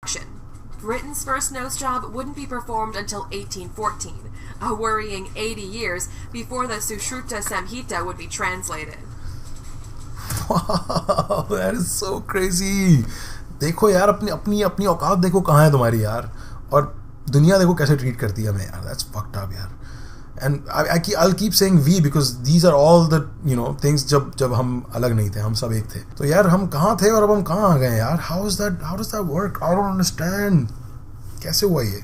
Britain's first nose job wouldn't be performed until 1814, a worrying 80 years before the Sushruta Samhita would be translated. Wow, that is so crazy. देखो यार अपनी औकात देखो कहाँ है तुम्हारी यार, और दुनिया देखो कैसे ट्रीट करती है हमें यार. That's fucked up यार. And I'll keep saying we because these are all the things जब हम अलग नहीं थे, हम सब एक थे. तो यार हम कहाँ थे और अब हम कहाँ आ गए यार. How does that work? I don't understand. कैसे हुआ ये?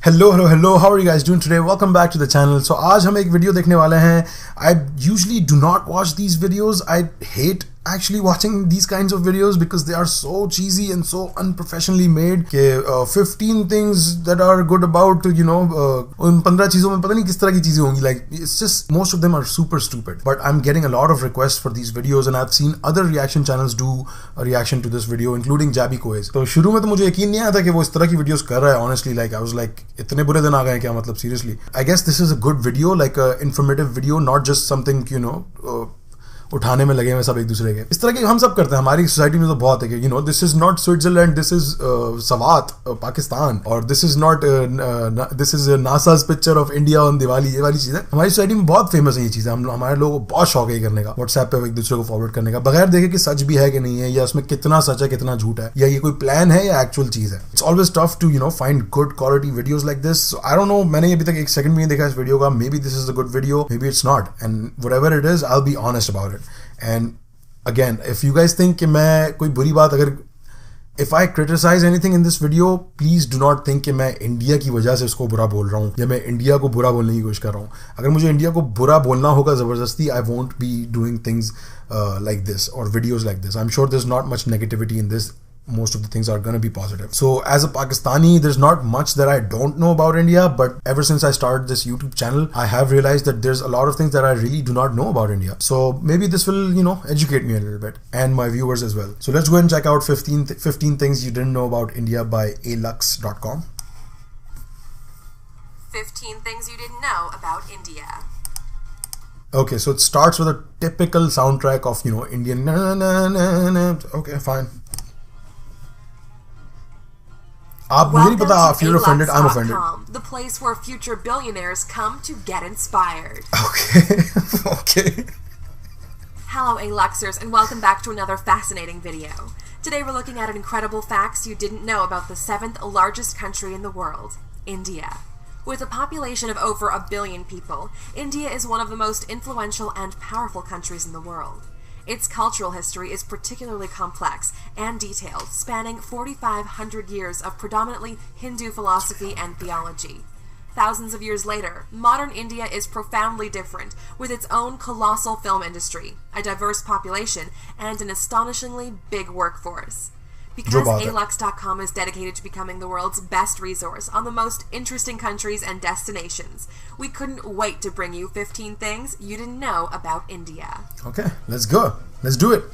Hello, how are you guys doing today? Welcome back to the channel. So आज हम एक वीडियो देखने वाले हैं. I usually do not watch these videos. I hate actually watching these kinds of videos because they are so cheesy and so unprofessionally made. कि 15 things that are good about उन 15 चीजों में पता नहीं किस तरह की चीजें होंगी. Like it's just most of them are super stupid. But I'm getting a lot of requests for these videos and I've seen other reaction channels do a reaction to this video, including Jabby Koes. तो शुरू में तो मुझे यकीन नहीं आया था कि वो इस तरह की videos कर रहा है. Honestly, like I was like इतने बुरे दिन आ गए क्या, मतलब seriously. I guess this is a good video, like a informative video, not just something उठाने में लगे हुए सब एक दूसरे के. इस तरह के हम सब करते हैं हमारी सोसाइटी में तो बहुत है कि this is not Switzerland, this is Swat Pakistan, और this is NASA's picture of India on Diwali. ये वाली चीजें हमारी सोसाइटी में बहुत फेमस है. ये चीजें हमारे लोगों को बहुत शौक है करने का, व्हाट्सएप पे एक दूसरे को फॉरवर्ड करने का, बगैर देखे कि सच भी है कि नहीं है, या उसमें कितना सच है कितना झूठ है, या ये कोई प्लान है या एक्चुअल चीज है. It's always tough to find good quality videos like this. I don't know, मैंने अभी तक एक सेकंड भी नहीं देखा इस वीडियो का. May be this is a good video, may be it's not, and whatever it is I will be honest about it. And again, if you guys think कि मैं कोई बुरी बात अगर if I criticize anything in this video, please do not think कि मैं India की वजह से उसको बुरा बोल रहा हूँ या मैं इंडिया को बुरा बोलने की कोशिश कर रहा हूँ. अगर मुझे इंडिया को बुरा बोलना होगा ज़बरदस्ती, I won't be doing things like this or videos like this. I'm sure there's not much negativity in this. Most of the things are going to be positive. So as a Pakistani, there's not much that I don't know about India, but ever since I started this YouTube channel, I have realized that there's a lot of things that I really do not know about India. So maybe this will, educate me a little bit and my viewers as well. So let's go ahead and check out 15 things you didn't know about India by alux.com. 15 things you didn't know about India. Okay, so it starts with a typical soundtrack of, Indian. Okay, fine. Welcome to if you're offended, I'm offended. The place where future billionaires come to get inspired. Okay. Hello, Aluxers, and welcome back to another fascinating video. Today we're looking at incredible facts you didn't know about the 7th largest country in the world, India. With a population of over 1 billion people, India is one of the most influential and powerful countries in the world. Its cultural history is particularly complex and detailed, spanning 4,500 years of predominantly Hindu philosophy and theology. Thousands of years later, modern India is profoundly different, with its own colossal film industry, a diverse population, and an astonishingly big workforce. Because alux.com is dedicated to becoming the world's best resource on the most interesting countries and destinations, we couldn't wait to bring you 15 things you didn't know about India. Okay, let's go. Let's do it.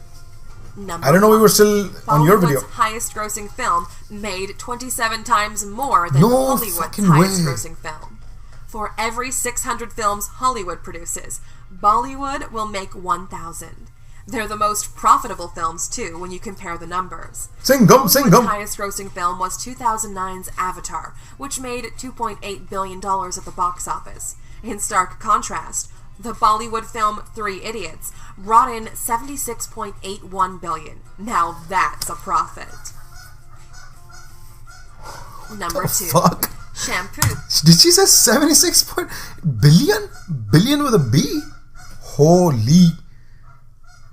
Number I don't know we were still on your video. Bollywood's highest-grossing film made 27 times more than Hollywood's highest-grossing film. For every 600 films Hollywood produces, Bollywood will make 1,000. They're the most profitable films, too, when you compare the numbers. Singam! Hollywood's highest-grossing film was 2009's Avatar, which made $2.8 billion at the box office. In stark contrast, the Bollywood film 3 Idiots brought in $76.81 billion. Now that's a profit. Number 2. Fuck? Shampoo. Did she say 76 billion? Billion with a B? Holy...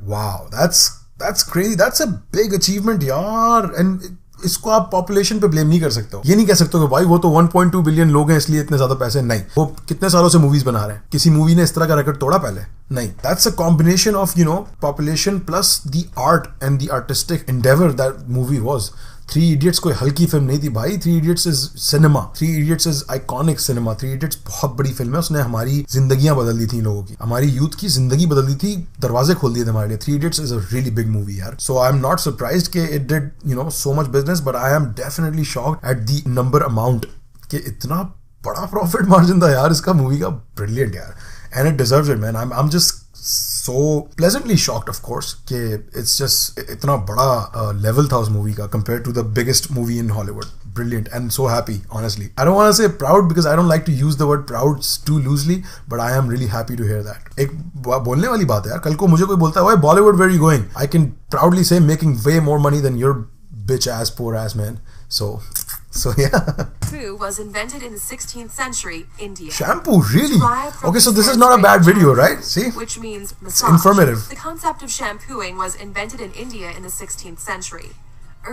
Wow, that's crazy. That's a big achievement, यार. And इसको आप population पे blame नहीं कर सकते हो. ये नहीं कह सकते हो कि भाई वो तो 1.2 बिलियन लोग हैं इसलिए इतने ज्यादा पैसे. नहीं, वो कितने सालों से मूवीज बना रहे हैं. किसी मूवी ने इस तरह का रिकॉर्ड तोड़ा पहले? नहीं. That's a combination of population plus the art and the artistic endeavor that movie was. 3 Idiots कोई हल्की फिल्म नहीं थी भाई. 3 Idiots is cinema. 3 Idiots is iconic cinema. 3 Idiots बहुत बड़ी फिल्म है. उसने हमारी जिंदगियां बदल दी थी लोगों की. हमारी यूथ की जिंदगी बदल दी थी. दरवाजे खोल दिए थे हमारे लिए. 3 Idiots is a really big movie यार. So I'm not surprised कि it did so much business, but I am definitely shocked at the number amount कि इतना बड़ा profit margin था यार इसका मूवी का. Brilliant यार. and it deserves it, man. I'm just so pleasantly shocked, of course, कि it's just इतना बड़ा level था उस movie का compared to the biggest movie in Hollywood. Brilliant, and so happy, honestly. I don't want to say proud because I don't like to use the word proud too loosely, but I am really happy to hear that. एक बोलने वाली बात है यार, कल को मुझे कोई बोलता है, "Why Bollywood, where are you going?" I can proudly say making way more money than your bitch ass, poor ass man. So yeah. Shampoo was invented in the 16th century, India. Shampoo, really? Okay, so this is not a bad video, right? See? Which means massage. It's informative. The concept of shampooing was invented in India in the 16th century.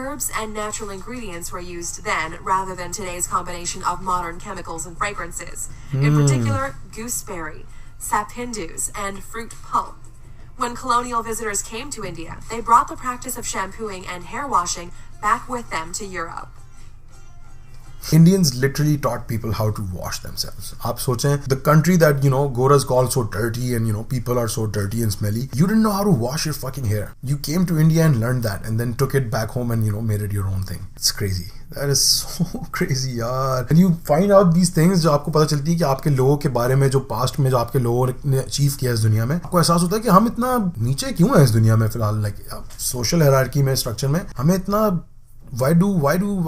Herbs and natural ingredients were used then, rather than today's combination of modern chemicals and fragrances. In particular, gooseberry, sapindus, and fruit pulp. When colonial visitors came to India, they brought the practice of shampooing and hair washing back with them to Europe. Indians literally taught people how to wash themselves. आप सोचें, the country that, you know, Goras call so dirty and, you know, people are so dirty and smelly, you didn't know how to wash your fucking hair. You came to India and learned that and then took it back home and, you know, made it your own thing. It's crazy. That is so crazy, yaar. And you find out these things जो आपको पता चलती है कि आपके लोगों के बारे में, जो पास्ट में जो आपके लोगों ने अचीव किया इस दुनिया में, आपको एहसास होता है कि हम इतना नीचे क्यों हैं इस दुनिया में फिलहाल, लाइक सोशल हायरार्की में, स्ट्रक्चर में हमें इतना why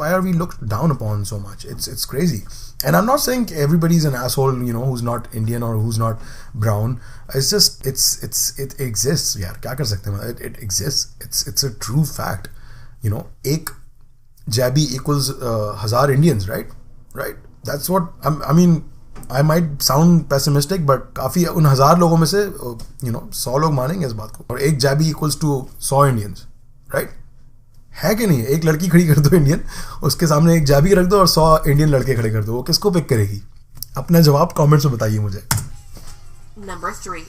are we looked down upon so much? It's crazy. And I'm not saying everybody's an asshole, you know, who's not Indian or who's not brown. It's just it exists. यार क्या कर सकते हैं? It exists. It's a true fact. You know, एक jabby equals 1000 Indians, right? That's what I mean. I might sound pessimistic, but काफी उन 1000 लोगों में से, you know, 100 लोग मानेंगे इस बात को. और एक jabby equals to 100 Indians, right? है कि नहीं? एक लड़की खड़ी कर दो इंडियन, उसके सामने एक जाबी रख दो और 100 इंडियन लड़के खड़े कर दो, वो किसको पिक करेगी? अपना जवाब कमेंट्स में बताइए मुझे. Number 3.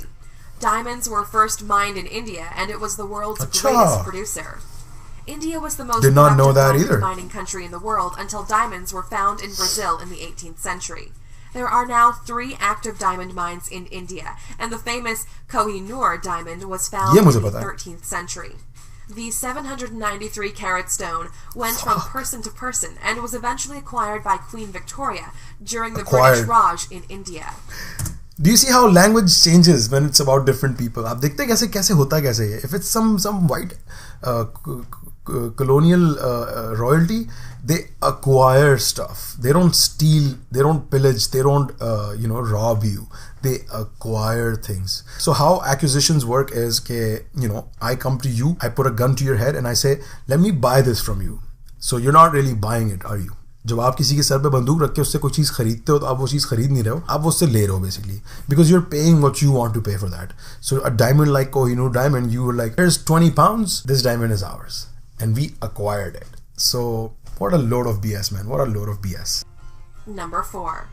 Diamonds were first mined in India and it was the world's greatest producer. India was the most productive diamond mining country in the world until diamonds were found in Brazil in the 18th century. There are now 3 active diamond mines in India, and the famous Koh-i-Noor diamond was found in the 13th century. The 793-carat stone went from person to person and was eventually acquired by Queen Victoria during the British Raj in India. Do you see how language changes when it's about different people? आप देखते हैं कैसे होता है कैसे है. If it's some white colonial royalty, they acquire stuff. They don't steal, they don't pillage, they don't you know, rob you. They acquire things. So how acquisitions work is कि, you know, I come to you, I put a gun to your head and I say, let me buy this from you. So you're not really buying it, are you? जब आप किसी के sir पे बंदूक रख के उससे कोई चीज़ खरीदते हो तो आप वो चीज़ खरीद नहीं रहे हो, आप वो उससे ले रहे हो basically, because you're paying what you want to pay for that. So a diamond like Koh-i-Noor diamond, you were like, here's 20 pounds, this diamond is ours, and we acquired it. So what a load of BS, man. What a load of BS. Number 4.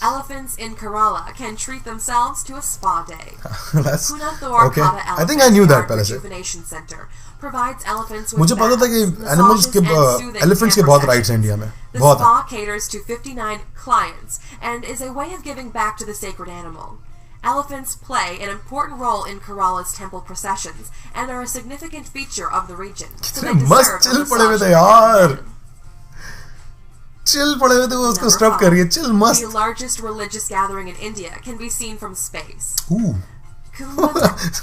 Elephants in Kerala can treat themselves to a spa day. That's okay. I think I knew that पहले से. Rejuvenation Center provides elephants with मुझे पता था कि animals के elephants के बहुत rights हैं इंडिया में. The spa caters to 59 clients and is a way of giving back to the sacred animal. Elephants play an important role in Kerala's temple processions and are a significant feature of the region. So they deserve a massage. Chill पड़े हुए थे वो उसको स्ट्रप कर रही है. Chill मस्त. The largest religious gathering in India can be seen from space. Ooh.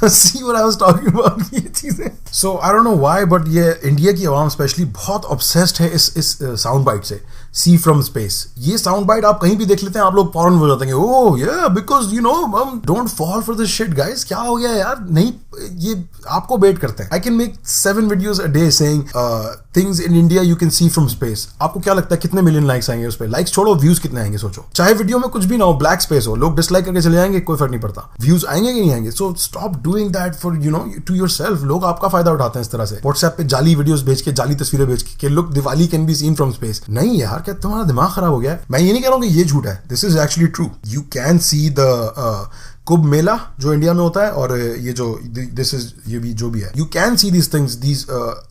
See what I was talking about? ये चीजें. So I don't know why, but ये इंडिया की आवाम स्पेशली बहुत obsessed है इस साउंड बाइट से. See from space. ये sound bite आप कहीं भी देख लेते हैं, आप लोग फौरन हो जाते हैं. Oh yeah, because you know, don't fall for this shit, guys. क्या हो गया यार? नहीं, ये आपको बेट करते हैं. I can make 7 videos a day saying things in India you can see from space. आपको क्या लगता है कितने मिलियन लाइक्स आएंगे उस पर? लाइक्स छोड़ो, व्यूज कितने आएंगे सोचो. चाहे वीडियो में कुछ भी ना हो, ब्लैक स्पेस हो, लोग डिसलाइक करके चले जाएंगे, कोई फर्क नहीं पड़ता. व्यूज आएंगे कि नहीं आएंगे. So stop doing that for, you know, to yourself. लोग आपका फायदा उठाते हैं इस तरह से. व्हाट्सएप पे जाली वीडियोस भेज के, जाली तस्वीरें भेज के, look Diwali can be seen from space. नहीं यार, क्या तुम्हारा दिमाग खराब हो गया है? मैं ये नहीं कह रहा हूँ कि ये झूठ है. This is actually true. You can see the Kumbh Mela जो इंडिया में होता है, और ये जो दिस इज, ये भी जो भी है, you can see these things, these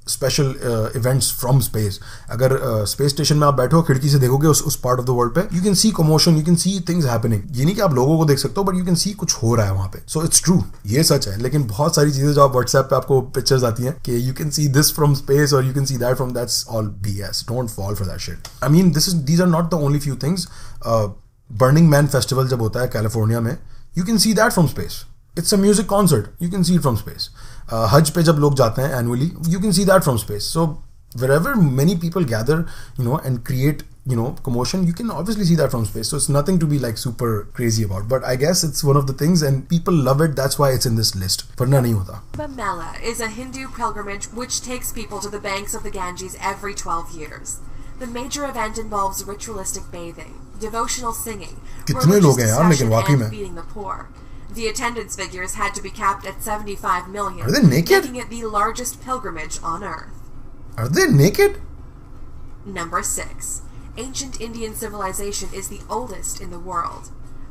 special events from space. अगर स्पेस स्टेशन में आप बैठो, खिड़की से देखोगे उस पार्ट ऑफ द वर्ल्ड पे, you can C commotion, you can see things happening. ये नहीं कि आप लोगों को देख सकते हो, बट यू कैन सी कुछ हो रहा है वहां पे. सो इट्स ट्रू, ये सच है. लेकिन बहुत सारी चीजें जो आप व्हाट्सएप पे आपको पिक्चर्स आती हैं कि you can see this from space और you can see that from, that's all BS. Don't fall for that shit. I mean, these are not the only few things. Burning Man festival जब होता है California में, You can see that from space. It's a music concert. You can see it from space. Hajj पे जब लोग जाते हैं annually, you can see that from space. So wherever many people gather, and create, commotion, you can obviously see that from space. So it's nothing to be like super crazy about. But I guess it's one of the things, and people love it. That's why it's in this list. वरना नहीं होता. Kumbh Mela is a Hindu pilgrimage which takes people to the banks of the Ganges every 12 years. The major event involves ritualistic bathing, devotional singing, कितने लोग हैं यार लेकिन वाकई में. and feeding the poor. The attendance figures had to be capped at 75 million, Are they naked? making it the largest pilgrimage on Earth. Are they naked? Number 6. Ancient Indian civilization is the oldest in the world.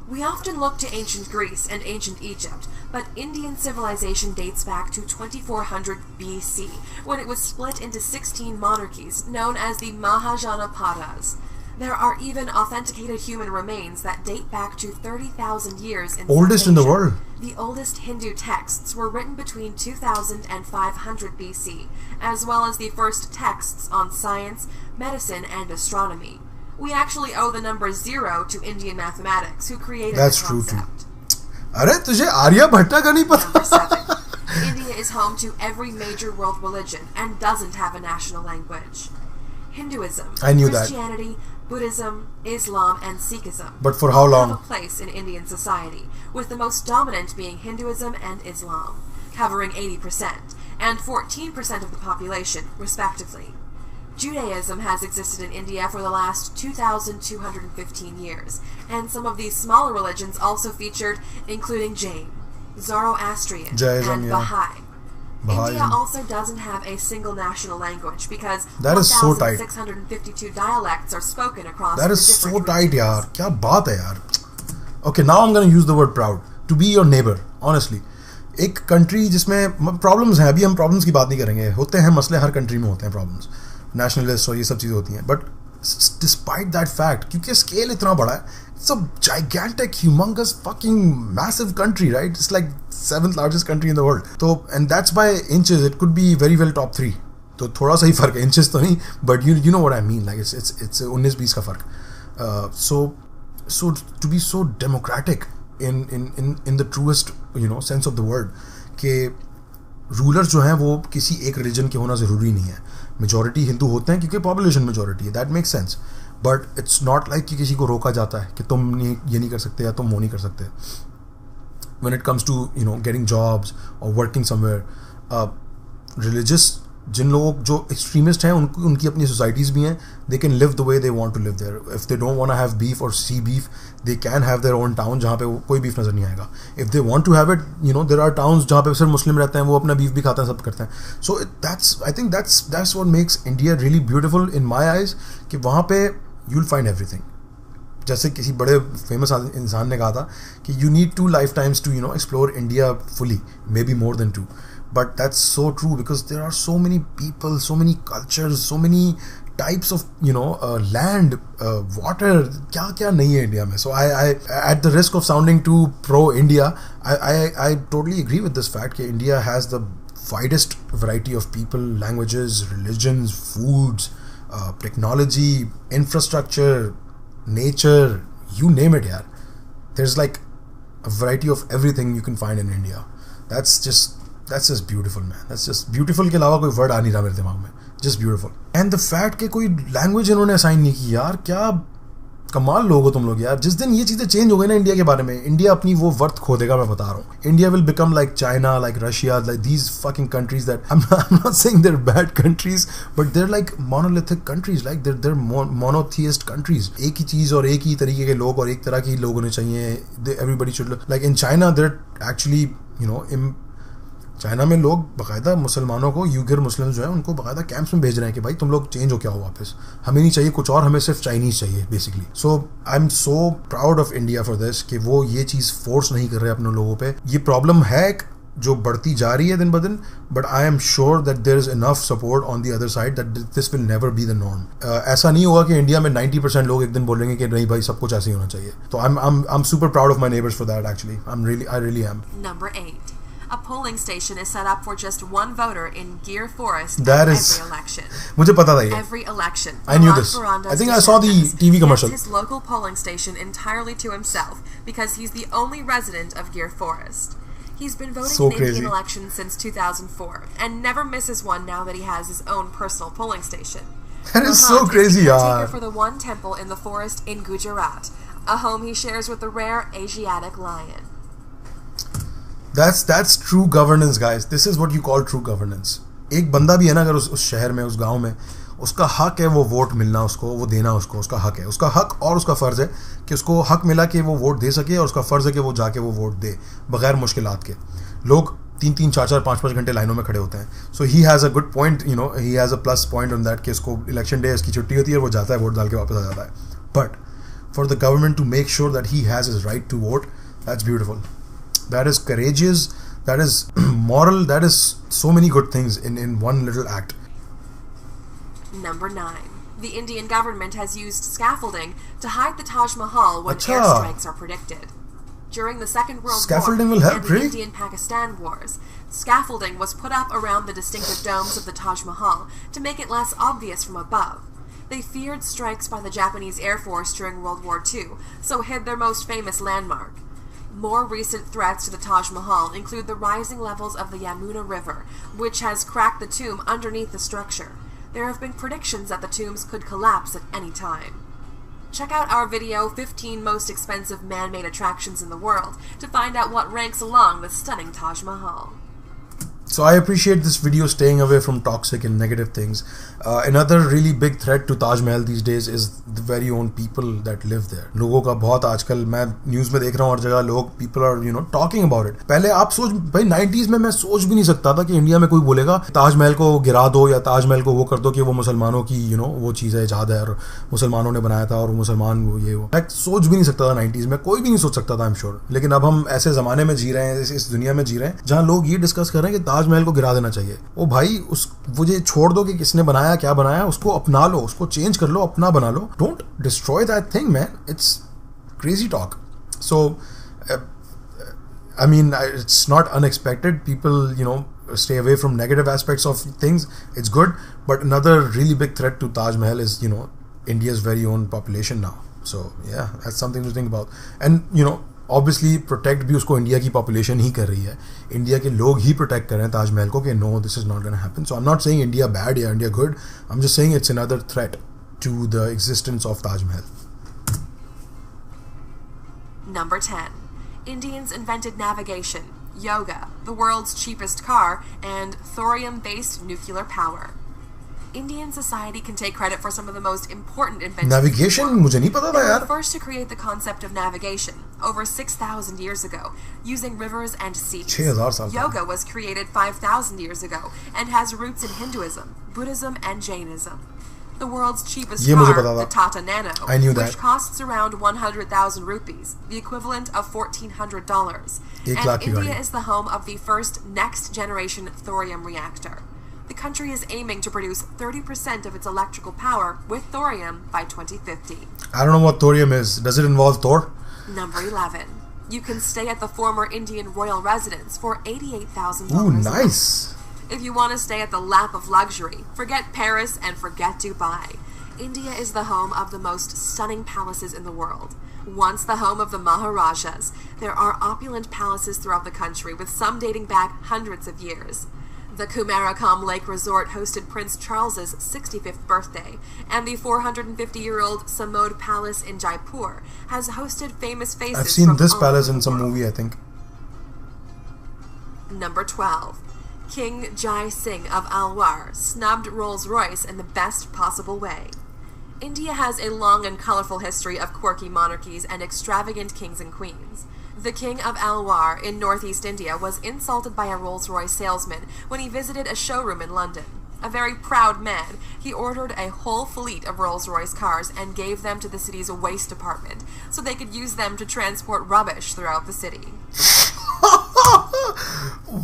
We often look to ancient Greece and ancient Egypt, but Indian civilization dates back to 2400 BC, when it was split into 16 monarchies known as the Mahajanapadas. There are even authenticated human remains that date back to 30,000 years in Oldest in the world. The oldest Hindu texts were written between 2000 and 500 BC, as well as the first texts on science, medicine, and astronomy. We actually owe the number 0 to Indian mathematics, who created That's the true concept. too. अरे तुझे आर्यभट्ट का नहीं पता? Number 7. India is home to every major world religion and doesn't have a national language. Hinduism, I knew that. Christianity, Buddhism, Islam, and Sikhism But for how long? have a place in Indian society, with the most dominant being Hinduism and Islam, covering 80% and 14% of the population, respectively. Judaism has existed in India for the last 2,215 years, and some of these smaller religions also featured, including Jain, Zoroastrian, Jainism, and yeah. Baha'i. India also doesn't have a single national language because That is so tight. 1,652 dialects are spoken across That the is different so tight, regions. यार. क्या बात है यार. Okay, now I'm gonna use the word proud. To be your neighbor, honestly. एक country जिसमें problems हैं, अभी हम problems की बात नहीं करेंगे. होते हैं मसले, हर country में होते हैं problems. Nationalists और ये सब चीज़ें होती हैं. But despite that fact, क्योंकि scale इतना बड़ा है, it's a gigantic, humongous, fucking massive country, right? It's like 7th largest country in the world. So, and that's by inches. It could be very well top 3. तो थोड़ा सा ही फर्क है, inches तो नहीं, but you know what I mean. Like it's 19-20 का फर्क. So to be so democratic in the truest sense of the word, कि रूलर्स जो हैं वो किसी एक रिलीजन के होना ज़रूरी नहीं है. मेजॉरिटी हिंदू होते हैं क्योंकि पॉपुलेशन मेजॉरिटी है. That makes sense. But it's not like कि किसी को रोका जाता है कि तुम ये नहीं कर सकते या तुम वो नहीं कर सकते. When it comes to getting jobs or working somewhere, religious जिन लोग जो एक्सट्रीमिस्ट हैं उनकी अपनी सोसाइटीज़ भी हैं. They can live the way they want to live there. If they don't want to have beef और see beef, they can have their own town जहाँ पे कोई बीफ नज़र नहीं आएगा. If they want to have it, there are towns जहाँ पे सिर्फ मुस्लिम रहते हैं, वो अपना बीफ भी खाते हैं, सब करते हैं. So I think that's what makes India really beautiful in my eyes, कि वहाँ पे यू विल फाइंड एवरीथिंग. जैसे किसी बड़े फेमस इंसान ने कहा था कि you need 2 lifetimes to explore India fully, maybe more than 2. But that's so true because there are so many people, so many cultures, so many types of land, water. क्या नहीं है India में. So I at the risk of sounding too pro India, I totally agree with this fact that India has the widest variety of people, languages, religions, foods, technology, infrastructure, nature, you name it, yaar. There's like a variety of everything you can find in India. That's just beautiful, man. That's just beautiful के अलावा कोई word आ नहीं रहा मेरे दिमाग में. Just beautiful. And the fact कि कोई लैंग्वेज इन्होंने असाइन नहीं की, यार क्या कमाल लोग हो तुम लोग यार. जिस दिन ये चीज़ें चेंज हो गई ना इंडिया के बारे में, इंडिया अपनी वो वर्थ खो देगा, मैं बता रहा हूँ. India will become like China, like Russia, like these fucking countries that I'm not saying they're bad countries, but they're like monolithic countries, like they're monotheist countries. एक ही चीज़ और एक ही तरीके के लोग और एक तरह के लोग होने चाहिए. Everybody should like in China they're actually China में लोग बाकायदा मुसलमानों को, यूगर मुस्लिम जो हैं उनको बाकायदा कैंप्स में भेज रहे हैं कि भाई तुम लोग चेंज हो क्या हो वापस, हमें नहीं चाहिए कुछ और, हमें सिर्फ चाइनीज़ चाहिए basically. So I am so proud of India for this कि वो ये चीज़ फोर्स नहीं कर रहे अपने लोगों पे. ये प्रॉब्लम है जो बढ़ती जा रही है दिन ब दिन, but I am sure that there is enough support on the other side that this will never be the norm. ऐसा नहीं होगा कि इंडिया में 90% लोग एक दिन बोलेंगे कि नहीं भाई सब कुछ ऐसे ही होना चाहिए. तो I am super proud of my neighbours for that. Actually I really am. Number 8. A polling station is set up for just one voter in Gir Forest every election. मुझे पता था ये. Every election. I knew this. I think I saw the TV commercial. His local polling station entirely to himself because he's the only resident of Gir Forest. He's been voting in Indian elections since 2004 and never misses one now that he has his own personal polling station. That is so crazy, yaar. For the one temple in the forest in Gujarat, a home he shares with the rare Asiatic lion. That's true governance, guys. This is what you call true governance. एक बंदा भी है ना, अगर उस शहर में, उस गांव में, उसका हक है वो वोट मिलना, उसको वो देना, उसको उसका हक है, उसका हक और उसका फ़र्ज़ है कि उसको हक मिला कि वो वोट दे सके, और उसका फ़र्ज़ है कि वो जाके वो वोट दे बगैर मुश्किलात के. लोग 3-3, 4-4, 5-5 घंटे लाइनों में खड़े होते हैं. So he has a good point, you know, he has a plus point on that कि इसको इलेक्शन डे इसकी छुट्टी होती है, वो जाता है, वोट डाल के वापस आ जाता है. But for the government to make sure that he has his right to vote, that's beautiful. That is courageous, that is moral, that is so many good things in one little act. Number 9. The Indian government has used scaffolding to hide the Taj Mahal when airstrikes are predicted. During the Second World Scaffolding War will help, and the Indian-Pakistan wars, scaffolding was put up around the distinctive domes of the Taj Mahal to make it less obvious from above. They feared strikes by the Japanese Air Force during World War II, so hid their most famous landmark. More recent threats to the Taj Mahal include the rising levels of the Yamuna River, which has cracked the tomb underneath the structure. There have been predictions that the tombs could collapse at any time. Check out our video, 15 Most Expensive Man-Made Attractions in the World, to find out what ranks along the stunning Taj Mahal. So I appreciate this video staying away from toxic and negative things. Another really big threat to Taj Mahal these days is the very own people that live there. लोगों का बहुत आजकल मैं news में देख रहा हूँ हर जगह लोग people are you know talking about it. पहले आप सोच भाई 90s में मैं सोच भी नहीं सकता था कि इंडिया में कोई बोलेगा ताजमहल को गिरा दो या ताजमहल को वो कर दो कि वो मुसलमानों की वो चीज़ है, इजाद है और मुसलमानों ने बनाया था और मुसलमान वो ये वो. मैं सोच भी नहीं सकता था 90s में, कोई भी नहीं सोच सकता था आई एम श्योर. लेकिन अब हम ऐसे ज़माने में जी रहे हैं, इस दुनिया में जी रहे हैं जहाँ लोग ये डिस्कस कर रहे हैं कि ताजमहल को गिरा देना चाहिए. ओ भाई वो ये छोड़ दो कि किसने बनाया क्या बनाया, उसको अपना लो, उसको चेंज कर लो, अपना बना लो. Don't destroy that thing man, it's crazy talk. So I mean, it's not unexpected. People, stay away from negative aspects of things. It's good. But another really big threat to Taj Mahal is, India's very own population now. So, yeah, that's something to think about. And, obviously, protect भी उसको India की population ही कर रही है. India के लोग ही protect कर रहे हैं ताज महल को कि no, this is not going to happen. So, I'm not saying India bad या India good. I'm just saying it's another threat to the existence of Taj Mahal. Number 10. Indians invented navigation, yoga, the world's cheapest car, and thorium-based nuclear power. Indian society can take credit for some of the most important inventions. Navigation? मुझे नहीं पता था यार. They were the first to create the concept of navigation over 6,000 years ago, using rivers and seas. 6,000 साल. Yoga was created 5,000 years ago and has roots in Hinduism, Buddhism, and Jainism. The world's cheapest car, the Tata Nano, which costs around 100,000 rupees, the equivalent of $1,400. And India is the home of the first next-generation thorium reactor. The country is aiming to produce 30% of its electrical power with thorium by 2050. I don't know what thorium is. Does it involve Thor? Number 11. You can stay at the former Indian royal residence for $88,000. Ooh, nice. If you want to stay at the lap of luxury, forget Paris and forget Dubai. India is the home of the most stunning palaces in the world. Once the home of the Maharajas, there are opulent palaces throughout the country, with some dating back hundreds of years. The Kumarakam Lake Resort hosted Prince Charles's 65th birthday, and the 450-year-old Samod Palace in Jaipur has hosted famous faces. I've seen this palace in some movie, I think. Number 12. King Jai Singh of Alwar snubbed Rolls-Royce in the best possible way. India has a long and colorful history of quirky monarchies and extravagant kings and queens. The King of Alwar in northeast India was insulted by a Rolls-Royce salesman when he visited a showroom in London. A very proud man, he ordered a whole fleet of Rolls-Royce cars and gave them to the city's waste department so they could use them to transport rubbish throughout the city.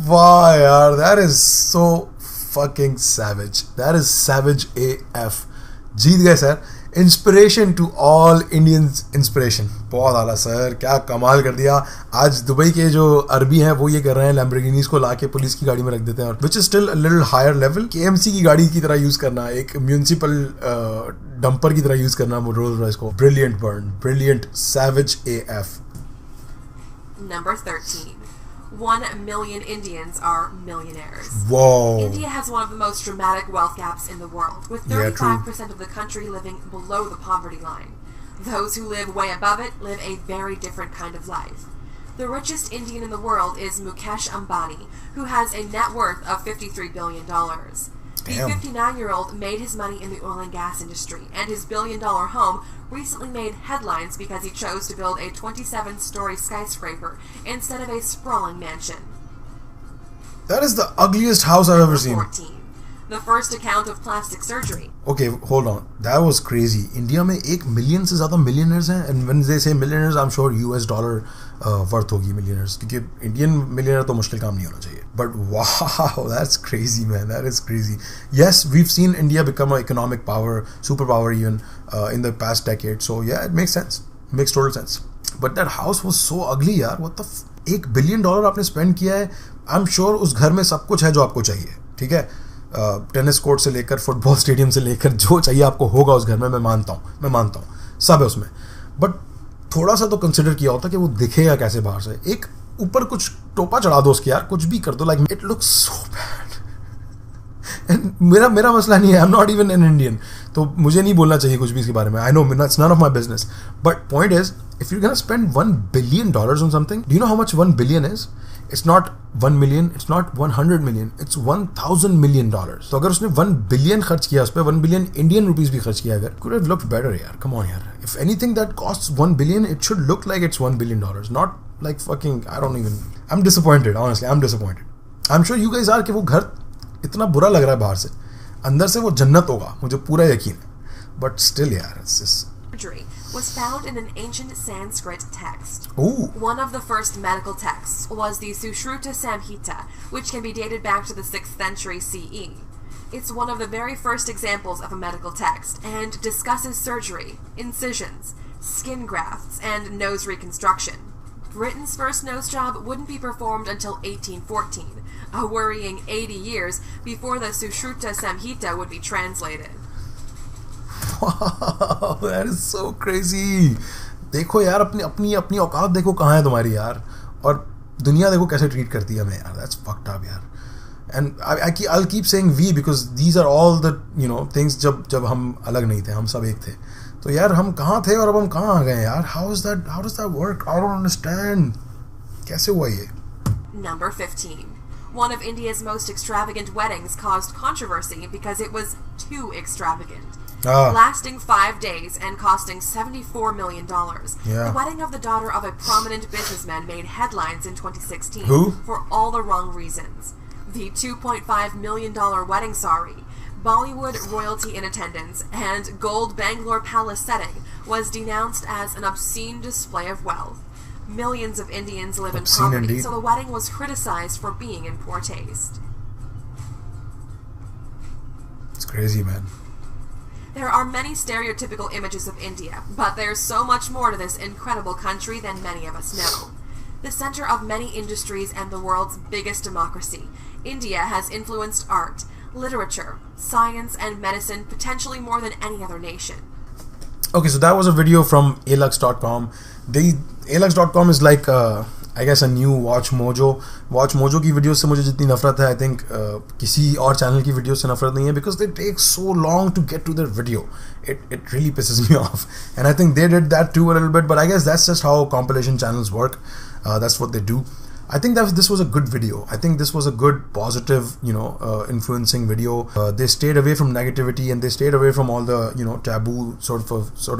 Wow, yaar, that is so fucking savage. That is savage AF. जीत गए sir. Inspiration to all Indians, inspiration बहुत आला sir, क्या कमाल कर दिया। आज Dubai के जो अरबी हैं वो ये कर रहे हैं, लैम्बोर्गिनीज को लाके पुलिस की गाड़ी में रख देते हैं, और which is still little higher level. KMC की गाड़ी की तरह यूज करना, एक म्यूनिसिपल डंपर की तरह यूज करना वो रोल्स रॉयस को। Brilliant burn, brilliant, savage AF। Number 13. 1 million Indians are millionaires. Whoa. India has one of the most dramatic wealth gaps in the world, with 35% of the country living below the poverty line. Those who live way above it live a very different kind of life. The richest Indian in the world is Mukesh Ambani, who has a net worth of $53 billion. The 59-year-old made his money in the oil and gas industry, and his billion-dollar home recently made headlines because he chose to build a 27-story skyscraper instead of a sprawling mansion. That is the ugliest house I've ever seen. 14. The first account of plastic surgery. Okay, hold on. That was crazy. India में 1 million से ज़्यादा millionaires हैं, and when they say millionaires, I'm sure US dollar worth होगी millionaires, क्योंकि Indian millionaire तो मुश्किल काम नहीं होना चाहिए. But wow, that's crazy, man. That is crazy. Yes, we've seen India become an economic power, superpower even in the past decade. So yeah, it makes sense. It makes total sense. But that house was so ugly, यार. What the $1 billion आपने spend किया है. I'm sure उस घर में सब कुछ है जो आपको चाहिए. ठीक है. टेनिस कोर्ट से लेकर फुटबॉल स्टेडियम से लेकर जो चाहिए आपको होगा उस घर में, मैं मानता हूँ सब है उसमें। बट थोड़ा सा तो कंसिडर किया होता कि वो दिखेगा कैसे बाहर से। एक ऊपर कुछ टोपा चढ़ा दो उसके, यार कुछ भी कर दो, like it looks so bad. मेरा मसला नहीं है, I am not even an Indian, तो मुझे नहीं बोलना चाहिए कुछ भी इसके बारे में। I know it's none of my business, but point is if you're gonna spend $1 billion on something, do you know how much 1 billion is? It's not 1 million, it's not 100 million, it's 1,000 million dollars. तो अगर उसने 1 billion खर्च किया उस पर, 1 billion Indian rupees भी खर्च किया, अगर could have looked better यार, come on यार. If anything that costs 1 billion, it should look like it's $1 billion, not like fucking, I don't even, I'm disappointed, honestly, I'm disappointed. I'm sure you guys are कि वो घर इतना बुरा लग रहा है बाहर से, अंदर से वो जन्नत होगा, मुझे पूरा यकीन है, but still यार, it's just was found in an ancient Sanskrit text. Ooh. One of the first medical texts was the Sushruta Samhita, which can be dated back to the 6th century CE. It's one of the very first examples of a medical text and discusses surgery, incisions, skin grafts, and nose reconstruction. Britain's first nose job wouldn't be performed until 1814, a worrying 80 years before the Sushruta Samhita would be translated. Wow, that is so crazy. देखो यार, अपनी औकात देखो कहाँ है तुम्हारी यार, और दुनिया देखो कैसे ट्रीट करती है हमें यार. That's fucked up यार. And I'll keep saying we because these are all the things जब हम अलग नहीं थे, हम सब एक थे. तो यार हम कहाँ थे और अब हम कहाँ आ गए यार? How does that work? I don't understand. कैसे हुआ ये? Number 15. One of India's most extravagant weddings caused controversy because it was too extravagant. Lasting 5 days and costing $74 million. Yeah. The wedding of the daughter of a prominent businessman made headlines in 2016 Who? for all the wrong reasons. The $2.5 million wedding sari, Bollywood royalty in attendance, and gold Bangalore palace setting was denounced as an obscene display of wealth. Millions of Indians live in poverty, indeed. so the wedding was criticized for being in poor taste. It's crazy, man. There are many stereotypical images of India, but there's so much more to this incredible country than many of us know. The center of many industries and the world's biggest democracy, India has influenced art, literature, science, and medicine potentially more than any other nation. Okay, so that was a video from alux.com. alux.com is like I guess a new Watch Mojo. Watch Mojo की video से मुझे जितनी नफरत है, I think किसी और channel की video से नफरत नहीं है, because they take so long to get to their video. It really pisses me off, and I think they did that too a little bit. But I guess that's just how compilation channels work. That's what they do. I think that this was a good video. I think this was a good, positive, influencing video. They stayed away from negativity and they stayed away from all the, taboo sort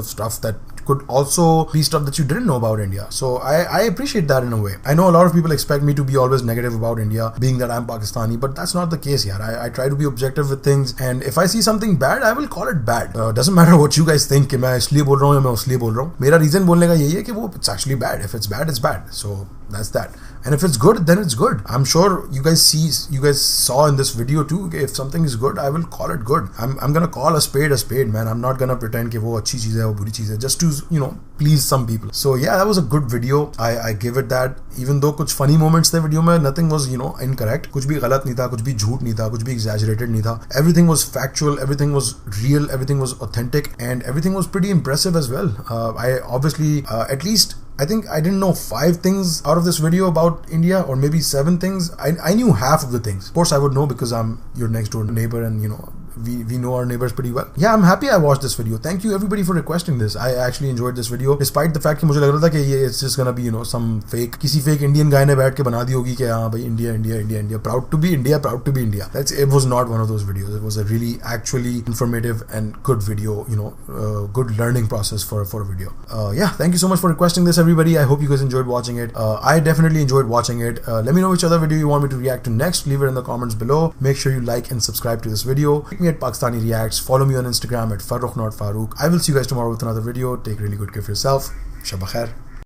of stuff that could also be stuff that you didn't know about India. So I appreciate that in a way. I know a lot of people expect me to be always negative about India, being that I'm Pakistani, but that's not the case here. I try to be objective with things, and if I see something bad, I will call it bad. Doesn't matter what you guys think कि मैं इसलिए बोल रहा हूँ या मैं उसलिए बोल रहा हूँ. मेरा reason बोलने का यही है कि वो it's actually bad. If it's bad, it's bad. So that's that. And if it's good, then it's good. I'm sure you guys saw in this video too, if something is good, I will call it good. I'm gonna call a spade, man. I'm not gonna pretend कि वो अच्छी चीज़ है, वो बुरी चीज़ है, just to, you know, please some people. So yeah, that was a good video. I give it that. Even though कुछ funny moments थे video में, nothing was, you know, incorrect. कुछ भी गलत नहीं था, कुछ भी झूठ नहीं था, कुछ भी exaggerated नहीं था. Everything was factual, everything was real, everything was authentic, and everything was pretty impressive as well. I obviously, at least, I think I didn't know 5 things out of this video about India, or maybe 7 things. I knew half of the things. Of course, I would know because I'm your next door neighbor, and you know, we know our neighbors pretty well. Yeah, I'm happy I watched this video. Thank you everybody for requesting this. I actually enjoyed this video, despite the fact कि मुझे लग रहा था कि ये it's just gonna be, you know, some fake, किसी fake Indian guy ने बैठ के बना दी होगी कि हाँ भाई India, proud to be India. It was not one of those videos. It was a really actually informative and good video, you know, good learning process for a video. Yeah, thank you so much for requesting this, everybody. I hope you guys enjoyed watching it. I definitely enjoyed watching it. Let me know which other video you want me to react to next. Leave it in the comments below. Make sure you like and subscribe to this video. Like me at Pakistani Reacts. Follow me on Instagram at Farrukh, not Farooq. I will see you guys tomorrow with another video. Take really good care of yourself. Shab Khair.